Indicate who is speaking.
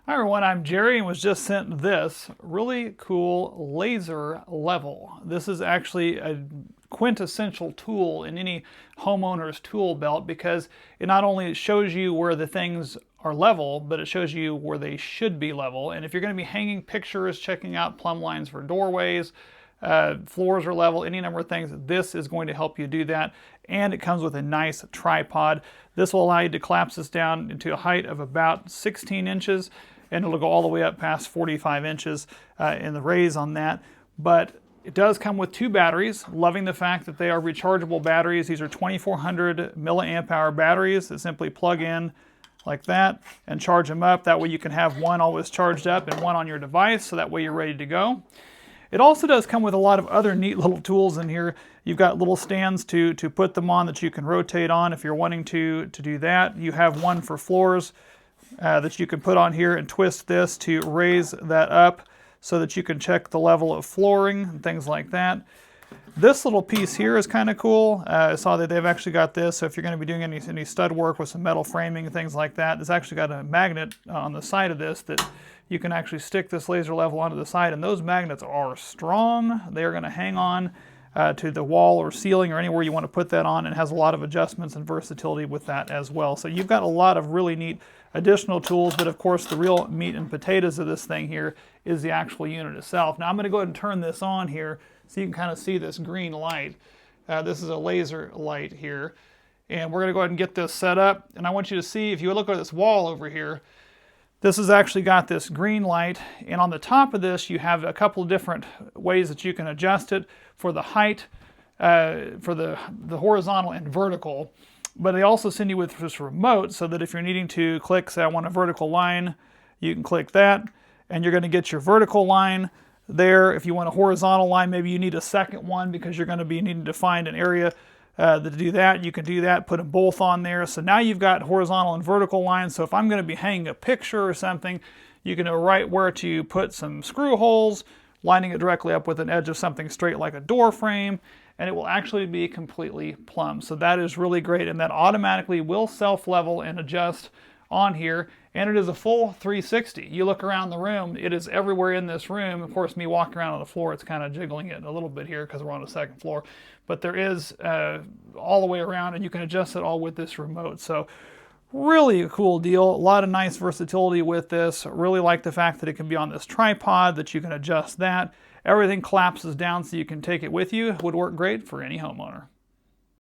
Speaker 1: Hi everyone, I'm Jerry and was just sent this really cool laser level. This is actually a quintessential tool in any homeowner's tool belt because it not only shows you where the things are level, but it shows you where they should be level. And if you're going to be hanging pictures, checking out plumb lines for doorways, floors are level, any number of things, this is going to help you do that. And it comes with a nice tripod. This will allow you to collapse this down into a height of about 16 inches, and it'll go all the way up past 45 inches in the raise on that. But it does come with two batteries. Loving the fact that they are rechargeable batteries. These are 2400 milliamp hour batteries that simply plug in like that and charge them up. That way you can have one always charged up and one on your device, so that way you're ready to go. It also does come with a lot of other neat little tools in here. You've got little stands to put them on that you can rotate on if you're wanting to do that. You have one for floors that you can put on here and twist this to raise that up so that you can check the level of flooring and things like that. This little piece here is kind of cool. I saw that they've actually got this, so if you're going to be doing any stud work with some metal framing and things like that, it's actually got a magnet on the side of this that you can actually stick this laser level onto the side, and those magnets are strong. They are going to hang on to the wall or ceiling or anywhere you want to put that on, and has a lot of adjustments and versatility with that as well. So you've got a lot of really neat additional tools, but of course the real meat and potatoes of this thing here is the actual unit itself. Now I'm going to go ahead and turn this on here so you can kind of see this green light. This is a laser light here, and we're going to go ahead and get this set up. And I want you to see, if you look at this wall over here, this has actually got this green light, and on the top of this you have a couple of different ways that you can adjust it for the height, for the horizontal and vertical. But they also send you with this remote so that if you're needing to click, say I want a vertical line, you can click that and you're going to get your vertical line there. If you want a horizontal line, maybe you need a second one because you're going to be needing to find an area to do that. You can do that, put them both on there. So now you've got horizontal and vertical lines. So if I'm going to be hanging a picture or something, you can know right where to put some screw holes, lining it directly up with an edge of something straight like a door frame, and it will actually be completely plumb. So that is really great, and that automatically will self-level and adjust on here, and it is a full 360. You look around the room, it is everywhere in this room. Of course, me walking around on the floor, it's kind of jiggling it a little bit here because we're on the second floor, but there is all the way around, and you can adjust it all with this remote. So really a cool deal. A lot of nice versatility with this. Really like the fact that it can be on this tripod, that you can adjust that. Everything collapses down so you can take it with you. Would work great for any homeowner.